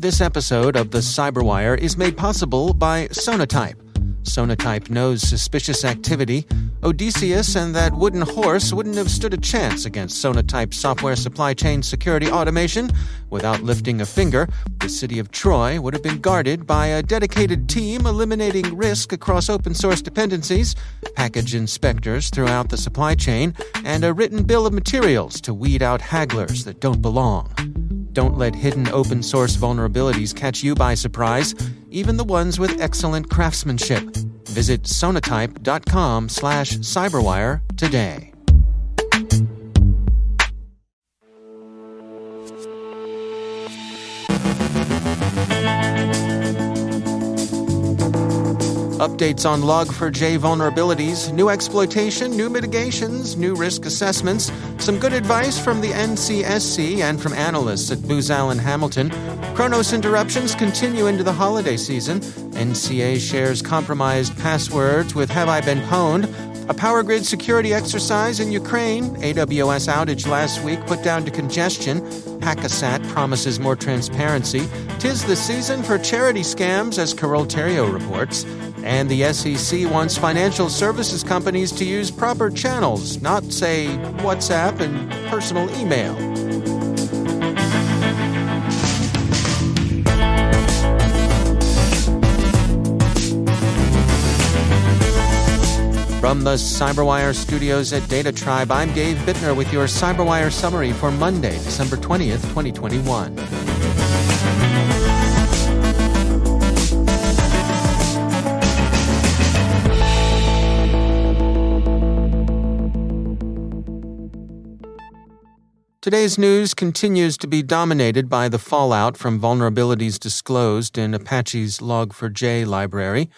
This episode of the CyberWire is made possible by Sonatype. Sonatype knows suspicious activity. Odysseus and that wooden horse wouldn't have stood a chance against Sonatype's software supply chain security automation. Without lifting a finger, the city of Troy would have been guarded by a dedicated team eliminating risk across open-source dependencies, package inspectors throughout the supply chain, and a written bill of materials to weed out hagglers that don't belong. Don't let hidden open-source vulnerabilities catch you by surprise, even the ones with excellent craftsmanship. Visit sonatype.com/cyberwire today. Updates on Log4j vulnerabilities, new exploitation, new mitigations, new risk assessments, some good advice from the NCSC and from analysts at Booz Allen Hamilton. Kronos interruptions continue into the holiday season. NCA shares compromised passwords with Have I Been Pwned? A power grid security exercise in Ukraine. AWS outage last week put down to congestion. Hackasat promises more transparency. 'Tis the season for charity scams, as Carol Theriault reports. And the SEC wants financial services companies to use proper channels, not, say, WhatsApp and personal email. From the CyberWire studios at Data Tribe, I'm Dave Bittner with your CyberWire summary for Monday, December 20th, 2021. Today's news continues to be dominated by the fallout from vulnerabilities disclosed in Apache's Log4j library.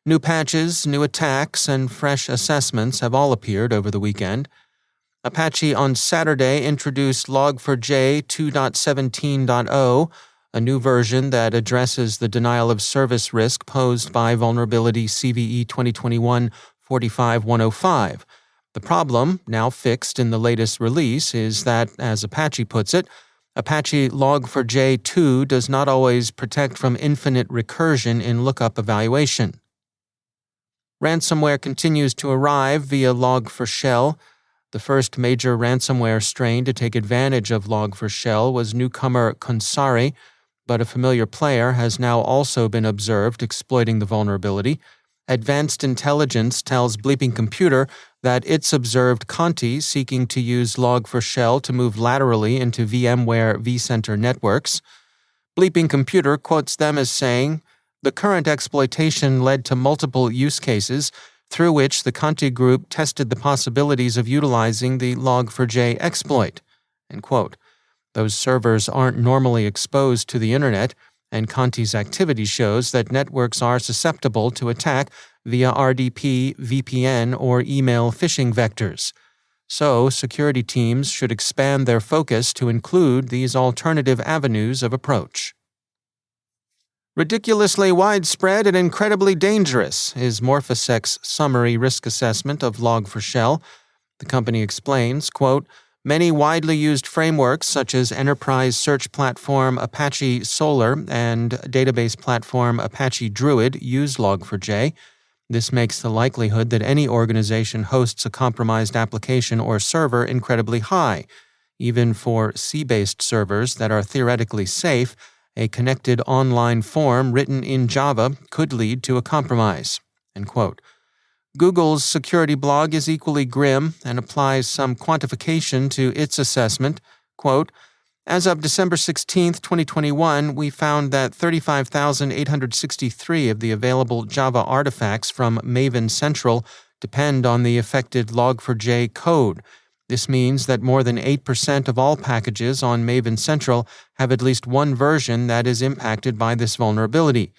New patches, new attacks, and fresh assessments have all appeared over the weekend. Apache on Saturday introduced Log4j 2.17.0, a new version that addresses the denial of service risk posed by vulnerability CVE 2021-45105. The problem, now fixed in the latest release, is that, as Apache puts it, Apache Log4j 2 does not always protect from infinite recursion in lookup evaluation. Ransomware continues to arrive via Log4Shell. The first major ransomware strain to take advantage of Log4Shell was newcomer Consari, but a familiar player has now also been observed exploiting the vulnerability. Advanced Intelligence tells Bleeping Computer that it's observed Conti seeking to use Log4Shell to move laterally into VMware vCenter networks. Bleeping Computer quotes them as saying, "The current exploitation led to multiple use cases through which the Conti group tested the possibilities of utilizing the Log4j exploit." End quote. Those servers aren't normally exposed to the internet, and Conti's activity shows that networks are susceptible to attack via RDP, VPN, or email phishing vectors. So, security teams should expand their focus to include these alternative avenues of approach. Ridiculously widespread and incredibly dangerous is Morphosec's summary risk assessment of Log4Shell. The company explains, quote, "Many widely used frameworks such as enterprise search platform Apache Solr and database platform Apache Druid use Log4j. This makes the likelihood that any organization hosts a compromised application or server incredibly high. Even for C-based servers that are theoretically safe, a connected online form written in Java could lead to a compromise." End quote. Google's security blog is equally grim and applies some quantification to its assessment. Quote, "As of December 16th, 2021, we found that 35,863 of the available Java artifacts from Maven Central depend on the affected Log4j code. This means that more than 8% of all packages on Maven Central have at least one version that is impacted by this vulnerability.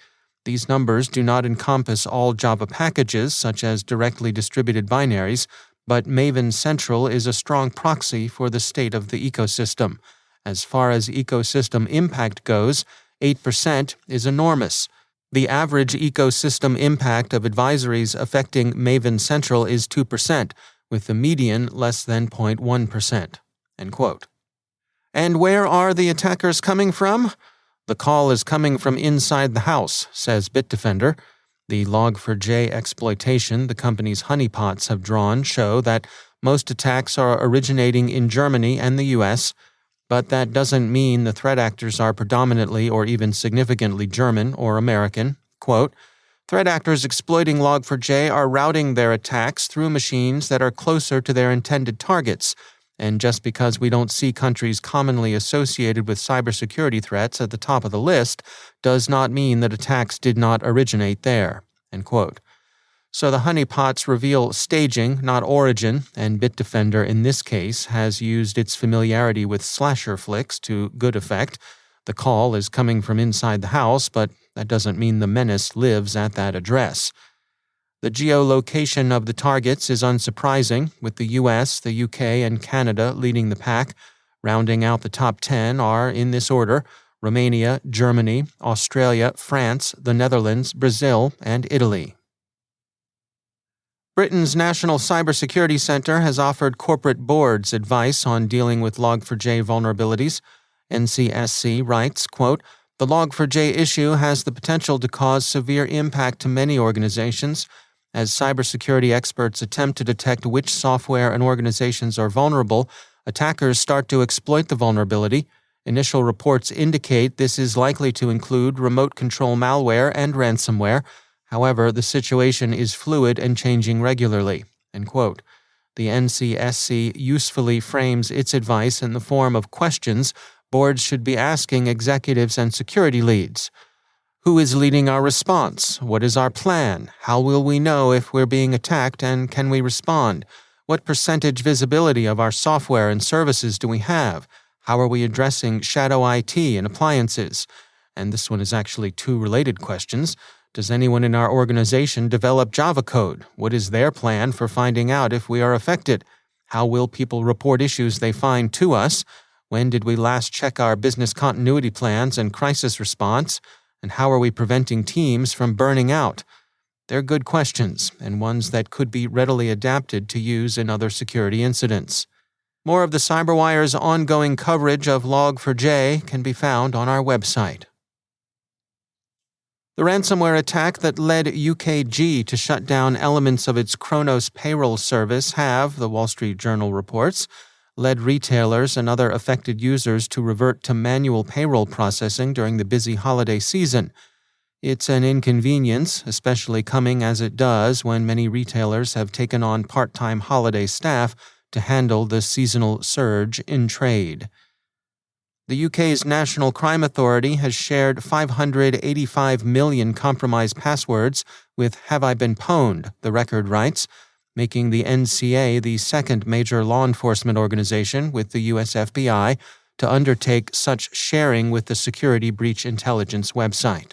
These numbers do not encompass all Java packages, such as directly distributed binaries, but Maven Central is a strong proxy for the state of the ecosystem. As far as ecosystem impact goes, 8% is enormous. The average ecosystem impact of advisories affecting Maven Central is 2%, with the median less than 0.1%. End quote. And where are the attackers coming from? The call is coming from inside the house, says Bitdefender. The Log4j exploitation the company's honeypots have drawn show that most attacks are originating in Germany and the U.S., but that doesn't mean the threat actors are predominantly or even significantly German or American. Quote, threat actors exploiting Log4j are routing their attacks through machines that are closer to their intended targets, and just because we don't see countries commonly associated with cybersecurity threats at the top of the list does not mean that attacks did not originate there. End quote. So the honeypots reveal staging, not origin, and Bitdefender in this case has used its familiarity with slasher flicks to good effect. The call is coming from inside the house, but that doesn't mean the menace lives at that address. The geolocation of the targets is unsurprising, with the US, the UK, and Canada leading the pack. Rounding out the top 10 are, in this order, Romania, Germany, Australia, France, the Netherlands, Brazil, and Italy. Britain's National Cybersecurity Centre has offered corporate boards advice on dealing with Log4j vulnerabilities. NCSC writes, quote, the Log4j issue has the potential to cause severe impact to many organizations. As cybersecurity experts attempt to detect which software and organizations are vulnerable, attackers start to exploit the vulnerability. Initial reports indicate this is likely to include remote control malware and ransomware. However, the situation is fluid and changing regularly. End quote. The NCSC usefully frames its advice in the form of questions boards should be asking executives and security leads. Who is leading our response? What is our plan? How will we know if we're being attacked and can we respond? What percentage visibility of our software and services do we have? How are we addressing shadow IT and appliances? And this one is actually two related questions. Does anyone in our organization develop Java code? What is their plan for finding out if we are affected? How will people report issues they find to us? When did we last check our business continuity plans and crisis response? And how are we preventing teams from burning out? They're good questions, and ones that could be readily adapted to use in other security incidents. More of the CyberWire's ongoing coverage of Log4j can be found on our website. The ransomware attack that led UKG to shut down elements of its Kronos payroll service have, the Wall Street Journal reports, led retailers and other affected users to revert to manual payroll processing during the busy holiday season. It's an inconvenience, especially coming as it does when many retailers have taken on part-time holiday staff to handle the seasonal surge in trade. The UK's National Crime Authority has shared 585 million compromised passwords with Have I Been Pwned, the record writes, making the NCA the second major law enforcement organization with the US FBI to undertake such sharing with the Security Breach Intelligence website.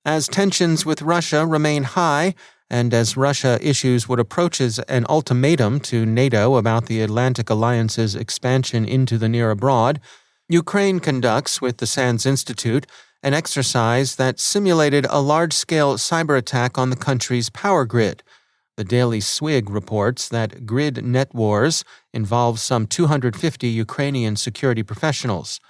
As tensions with Russia remain high, and as Russia issues what approaches an ultimatum to NATO about the Atlantic Alliance's expansion into the near abroad, Ukraine conducts, with the SANS Institute, an exercise that simulated a large-scale cyber attack on the country's power grid. The Daily Swig reports that grid net wars involve some 250 Ukrainian security professionals.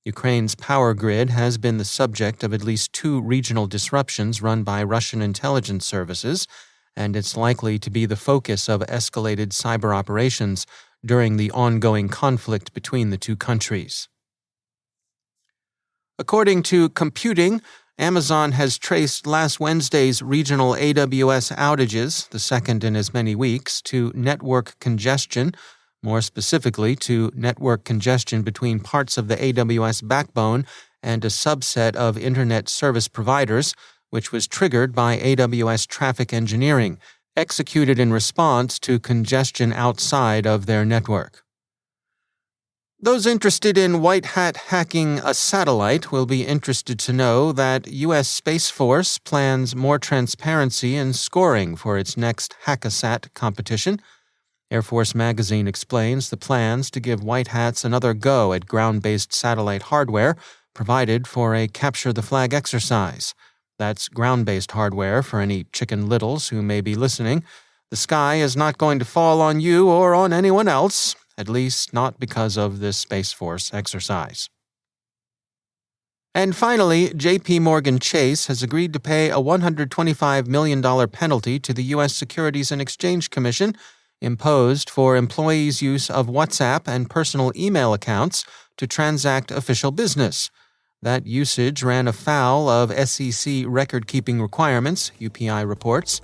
Ukraine's power grid has been the subject of at least 2 regional disruptions run by Russian intelligence services, and it's likely to be the focus of escalated cyber operations during the ongoing conflict between the two countries. According to Computing, Amazon has traced last Wednesday's regional AWS outages, the second in as many weeks, to network congestion, more specifically to network congestion between parts of the AWS backbone and a subset of Internet service providers, which was triggered by AWS traffic engineering, executed in response to congestion outside of their network. Those interested in white hat hacking a satellite will be interested to know that U.S. Space Force plans more transparency in scoring for its next Hack-A-Sat competition. Air Force Magazine explains the plans to give white hats another go at ground-based satellite hardware provided for a capture-the-flag exercise. That's ground-based hardware for any Chicken Littles who may be listening. The sky is not going to fall on you or on anyone else, at least not because of this Space Force exercise. And finally, J.P. Morgan Chase has agreed to pay a $125 million penalty to the U.S. Securities and Exchange Commission imposed for employees' use of WhatsApp and personal email accounts to transact official business. That usage ran afoul of SEC record-keeping requirements, UPI reports.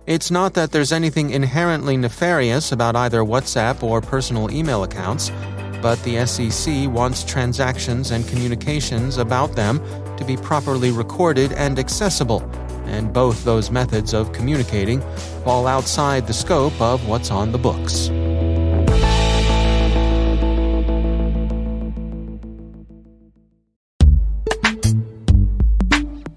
It's not that there's anything inherently nefarious about either WhatsApp or personal email accounts, but the SEC wants transactions and communications about them to be properly recorded and accessible, and both those methods of communicating fall outside the scope of what's on the books.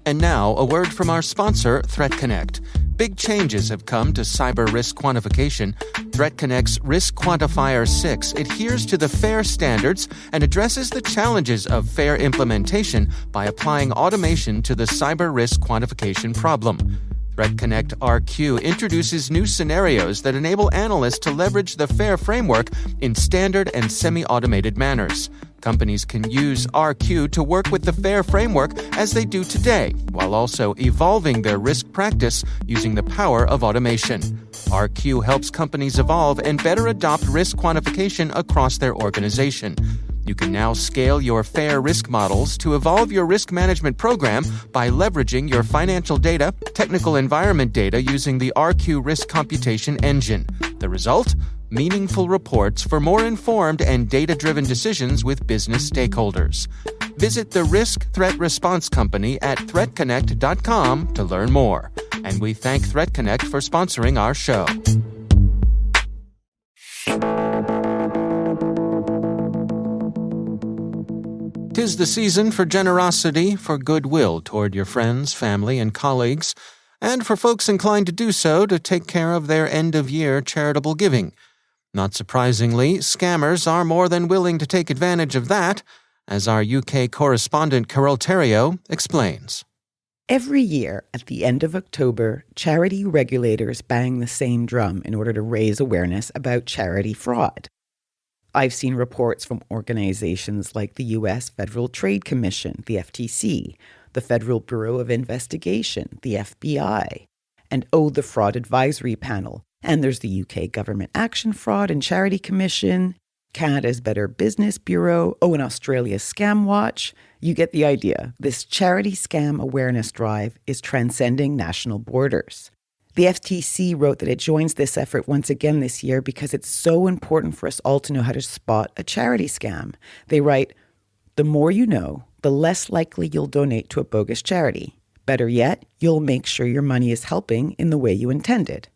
And now, a word from our sponsor, ThreatConnect. Big changes have come to cyber risk quantification. ThreatConnect's Risk Quantifier 6 adheres to the FAIR standards and addresses the challenges of FAIR implementation by applying automation to the cyber risk quantification problem. ThreatConnect RQ introduces new scenarios that enable analysts to leverage the FAIR framework in standard and semi-automated manners. Companies can use RQ to work with the FAIR framework as they do today, while also evolving their risk practice using the power of automation. RQ helps companies evolve and better adopt risk quantification across their organization. You can now scale your FAIR risk models to evolve your risk management program by leveraging your financial data, technical environment data using the RQ risk computation engine. The result? Meaningful reports for more informed and data-driven decisions with business stakeholders. Visit the Risk Threat Response Company at threatconnect.com to learn more. And we thank ThreatConnect for sponsoring our show. 'Tis the season for generosity, for goodwill toward your friends, family, and colleagues, and for folks inclined to do so to take care of their end-of-year charitable giving. Not surprisingly, scammers are more than willing to take advantage of that, as our UK correspondent Carol Terrio explains. Every year, at the end of October, charity regulators bang the same drum in order to raise awareness about charity fraud. I've seen reports from organizations like the U.S. Federal Trade Commission, the FTC, the Federal Bureau of Investigation, the FBI, and the Fraud Advisory Panel. And there's the UK Government Action Fraud and Charity Commission, Canada's Better Business Bureau, and Australia's Scam Watch. You get the idea. This charity scam awareness drive is transcending national borders. The FTC wrote that it joins this effort once again this year because it's so important for us all to know how to spot a charity scam. They write, "The more you know, the less likely you'll donate to a bogus charity. Better yet, you'll make sure your money is helping in the way you intended."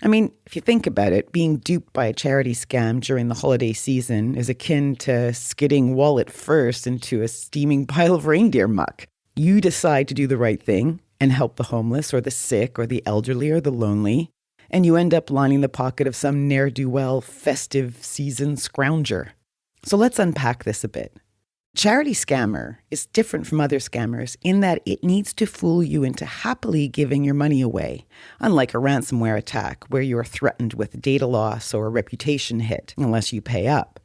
I mean, if you think about it, being duped by a charity scam during the holiday season is akin to skidding wallet first into a steaming pile of reindeer muck. You decide to do the right thing and help the homeless or the sick or the elderly or the lonely, and you end up lining the pocket of some ne'er-do-well festive season scrounger. So let's unpack this a bit. Charity scammer is different from other scammers in that it needs to fool you into happily giving your money away, unlike a ransomware attack where you are threatened with data loss or a reputation hit unless you pay up.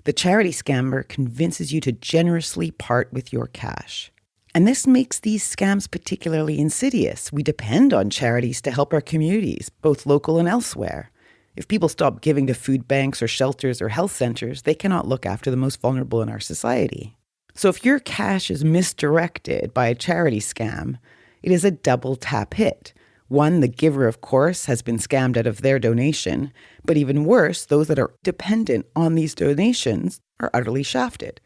The charity scammer convinces you to generously part with your cash. And this makes these scams particularly insidious. We depend on charities to help our communities, both local and elsewhere. If people stop giving to food banks or shelters or health centers, they cannot look after the most vulnerable in our society. So if your cash is misdirected by a charity scam, it is a double tap hit. One, the giver, of course, has been scammed out of their donation, but even worse, those that are dependent on these donations are utterly shafted.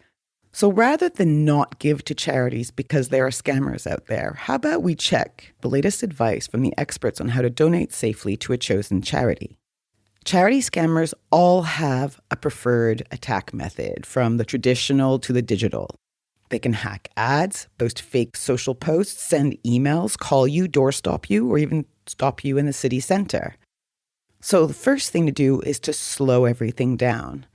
So rather than not give to charities because there are scammers out there, how about we check the latest advice from the experts on how to donate safely to a chosen charity? Charity scammers all have a preferred attack method, from the traditional to the digital. They can hack ads, post fake social posts, send emails, call you, doorstop you, or even stop you in the city center. So the first thing to do is to slow everything down.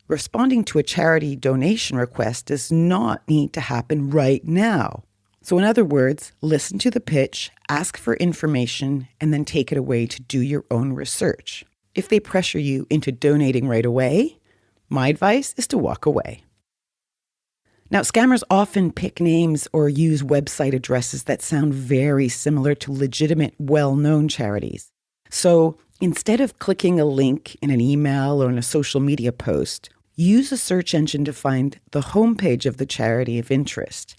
Responding to a charity donation request does not need to happen right now. So in other words, listen to the pitch, ask for information, and then take it away to do your own research. If they pressure you into donating right away, my advice is to walk away. Now, scammers often pick names or use website addresses that sound very similar to legitimate, well-known charities. So instead of clicking a link in an email or in a social media post, use a search engine to find the homepage of the charity of interest,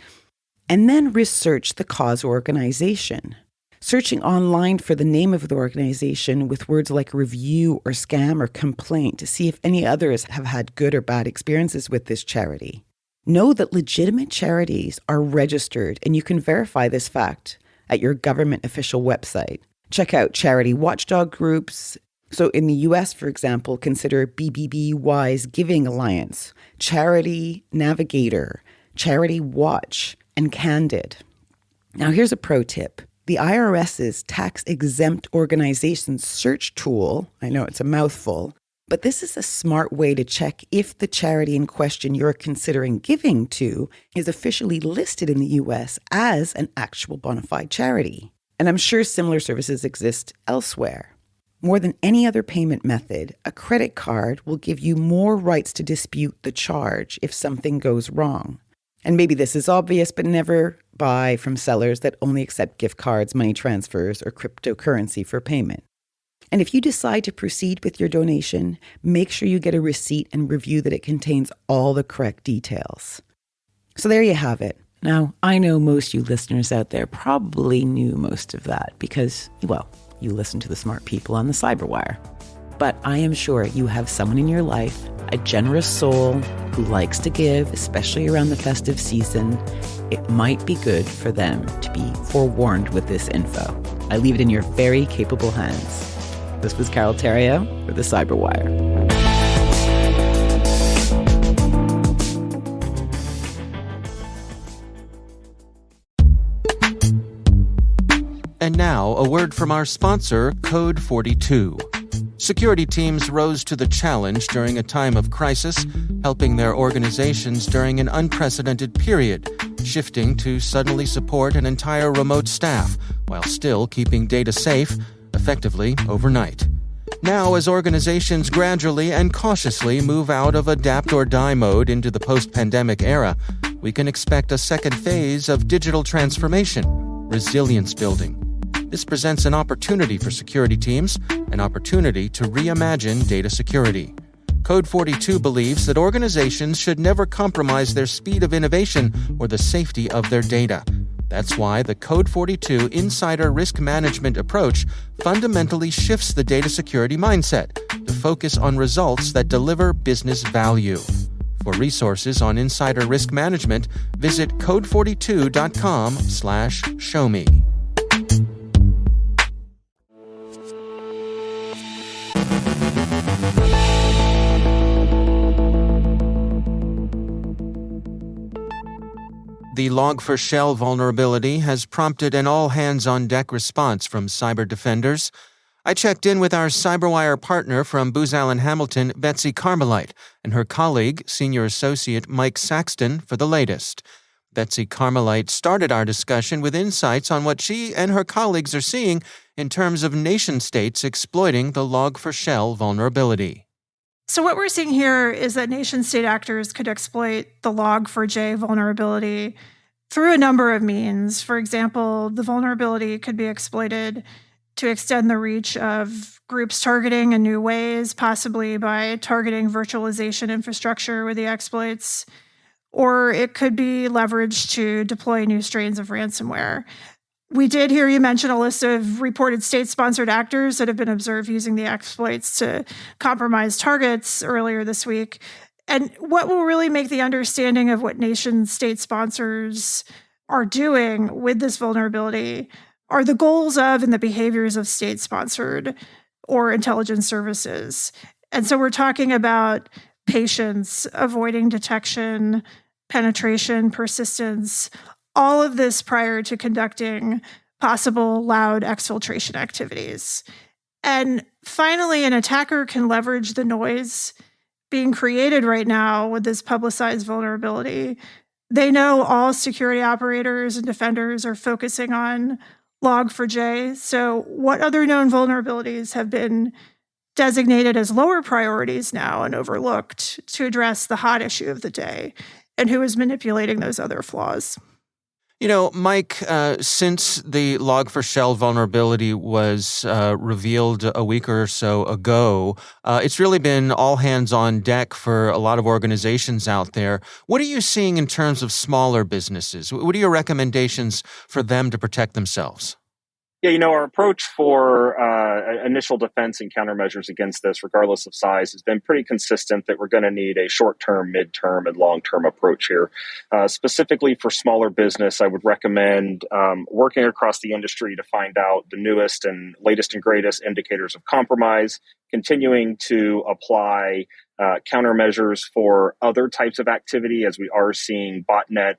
and then research the cause or organization. Searching online for the name of the organization with words like review or scam or complaint to see if any others have had good or bad experiences with this charity. Know that legitimate charities are registered, and you can verify this fact at your government official website. Check out charity watchdog groups. So in the US, for example, consider BBBY's Giving Alliance, Charity Navigator, Charity Watch, and Candid. Now here's a pro tip. The IRS's tax-exempt organizations search tool, I know it's a mouthful, but this is a smart way to check if the charity in question you're considering giving to is officially listed in the US as an actual bona fide charity. And I'm sure similar services exist elsewhere. More than any other payment method, a credit card will give you more rights to dispute the charge if something goes wrong. And maybe this is obvious, but never buy from sellers that only accept gift cards, money transfers, or cryptocurrency for payment. And if you decide to proceed with your donation, make sure you get a receipt and review that it contains all the correct details. So there you have it. Now, I know most you listeners out there probably knew most of that because, well, you listen to the smart people on the CyberWire. But I am sure you have someone in your life, a generous soul who likes to give, especially around the festive season. It might be good for them to be forewarned with this info. I leave it in your very capable hands. This was Carol Theriault for the CyberWire. And now, a word from our sponsor, Code 42. Security teams rose to the challenge during a time of crisis, helping their organizations during an unprecedented period, shifting to suddenly support an entire remote staff while still keeping data safe, effectively overnight. Now, as organizations gradually and cautiously move out of adapt or die mode into the post-pandemic era, we can expect a second phase of digital transformation, resilience building. This presents an opportunity for security teams, an opportunity to reimagine data security. Code 42 believes that organizations should never compromise their speed of innovation or the safety of their data. That's why the Code 42 Insider Risk Management approach fundamentally shifts the data security mindset to focus on results that deliver business value. For resources on insider risk management, visit code42.com/showme. The Log4j vulnerability has prompted an all-hands-on-deck response from cyber defenders. I checked in with our CyberWire partner from Booz Allen Hamilton, Betsy Carmelite, and her colleague, Senior Associate Mike Saxton, for the latest. Betsy Carmelite started our discussion with insights on what she and her colleagues are seeing in terms of nation-states exploiting the Log4j vulnerability. So what we're seeing here is that nation-state actors could exploit the Log4j vulnerability through a number of means. For example, the vulnerability could be exploited to extend the reach of groups targeting in new ways, possibly by targeting virtualization infrastructure with the exploits, or it could be leveraged to deploy new strains of ransomware. We did hear you mention a list of reported state-sponsored actors that have been observed using the exploits to compromise targets earlier this week. And what will really make the understanding of what nation-state sponsors are doing with this vulnerability are the goals of and the behaviors of state-sponsored or intelligence services. And so we're talking about patience, avoiding detection, penetration, persistence, all of this prior to conducting possible loud exfiltration activities. And finally, an attacker can leverage the noise being created right now with this publicized vulnerability. They know all security operators and defenders are focusing on Log4j. So what other known vulnerabilities have been designated as lower priorities now and overlooked to address the hot issue of the day? and who is manipulating those other flaws. Mike, since the Log4Shell vulnerability was revealed a week or so ago, it's really been all hands on deck for a lot of organizations out there. What are you seeing in terms of smaller businesses? What are your recommendations for them to protect themselves? Yeah, our approach for initial defense and countermeasures against this, regardless of size, has been pretty consistent that we're going to need a short-term, mid-term, and long-term approach here. Specifically for smaller business, I would recommend working across the industry to find out the newest and latest and greatest indicators of compromise, continuing to apply countermeasures for other types of activity, as we are seeing botnet,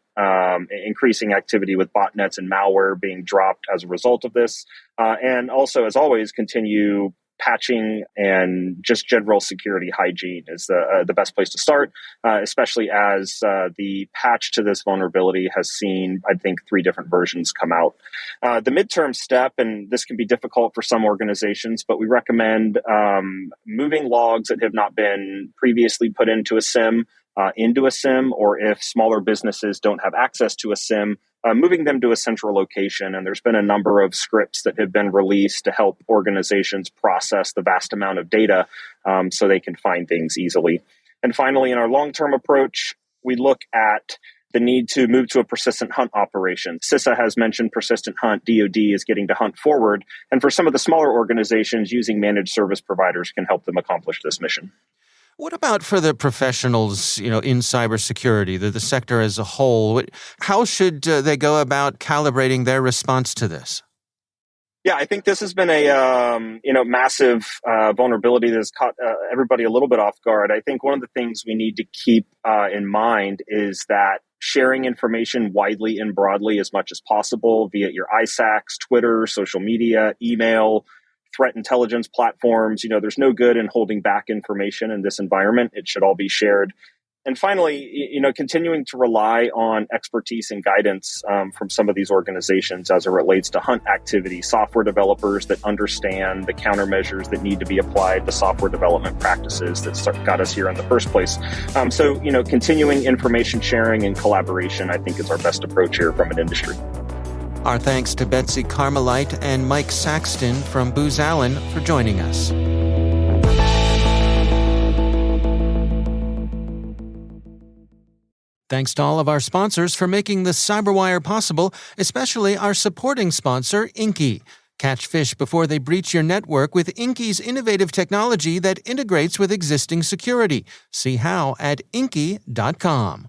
increasing activity with botnets and malware being dropped as a result of this. And also, as always, continue patching and just general security hygiene is the best place to start, especially as the patch to this vulnerability has seen, I think, 3 different versions come out. The midterm step, and this can be difficult for some organizations, but we recommend moving logs that have not been previously put into a SIM, or if smaller businesses don't have access to a SIM, moving them to a central location. And there's been a number of scripts that have been released to help organizations process the vast amount of data so they can find things easily. And finally, in our long-term approach, we look at the need to move to a persistent hunt operation. CISA has mentioned persistent hunt. DoD is getting to hunt forward. And for some of the smaller organizations, using managed service providers can help them accomplish this mission. What about for the professionals, in cybersecurity, the sector as a whole? How should they go about calibrating their response to this? Yeah, I think this has been a massive vulnerability that has caught everybody a little bit off guard. I think one of the things we need to keep in mind is that sharing information widely and broadly as much as possible via your ISACs, Twitter, social media, email, threat intelligence platforms. There's no good in holding back information in this environment. It should all be shared. And finally, continuing to rely on expertise and guidance from some of these organizations as it relates to hunt activity, software developers that understand the countermeasures that need to be applied, the software development practices that got us here in the first place. So, continuing information sharing and collaboration, I think, is our best approach here from an industry. Our thanks to Betsy Carmelite and Mike Saxton from Booz Allen for joining us. Thanks to all of our sponsors for making the CyberWire possible, especially our supporting sponsor, Inky. Catch fish before they breach your network with Inky's innovative technology that integrates with existing security. See how at inky.com.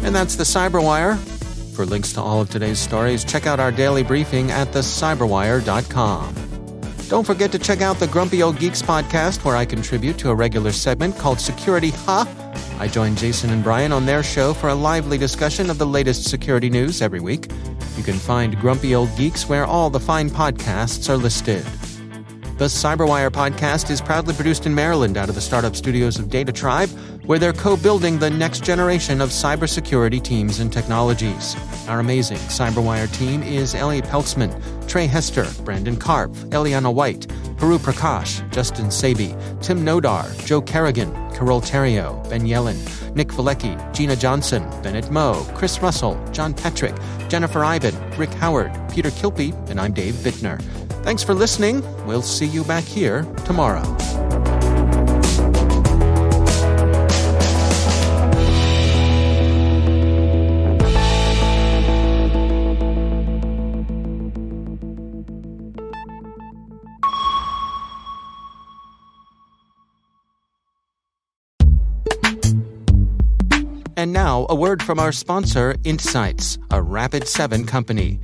And that's the CyberWire. For links to all of today's stories, check out our daily briefing at thecyberwire.com. Don't forget to check out the Grumpy Old Geeks podcast, where I contribute to a regular segment called Security Ha! I join Jason and Brian on their show for a lively discussion of the latest security news every week. You can find Grumpy Old Geeks where all the fine podcasts are listed. The CyberWire podcast is proudly produced in Maryland out of the startup studios of Data Tribe, where they're co-building the next generation of cybersecurity teams and technologies. Our amazing CyberWire team is Ellie Peltzman, Trey Hester, Brandon Karp, Eliana White, Haru Prakash, Justin Sabi, Tim Nodar, Joe Kerrigan, Carol Terrio, Ben Yellen, Nick Valecki, Gina Johnson, Bennett Moe, Chris Russell, John Patrick, Jennifer Iben, Rick Howard, Peter Kilpie, and I'm Dave Bittner. Thanks for listening. We'll see you back here tomorrow. And now, a word from our sponsor, Insights, a Rapid7 company.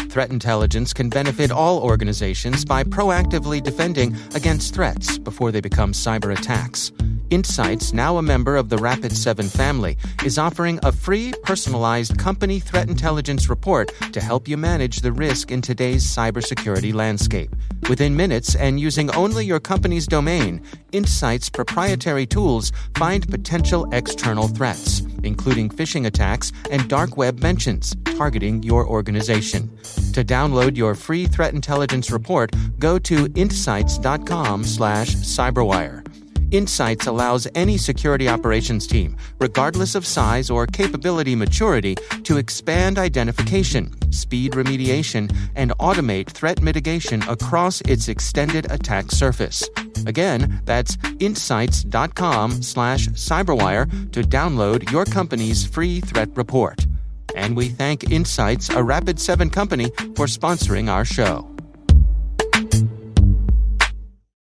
Threat intelligence can benefit all organizations by proactively defending against threats before they become cyber attacks. Insights, now a member of the Rapid7 family, is offering a free, personalized company threat intelligence report to help you manage the risk in today's cybersecurity landscape. Within minutes and using only your company's domain, Insights' proprietary tools find potential external threats, including phishing attacks and dark web mentions targeting your organization. To download your free threat intelligence report, go to insights.com/cyberwire. Insights allows any security operations team, regardless of size or capability maturity, to expand identification, speed remediation, and automate threat mitigation across its extended attack surface. Again, that's insights.com/cyberwire to download your company's free threat report. And we thank Insights, a Rapid7 company, for sponsoring our show.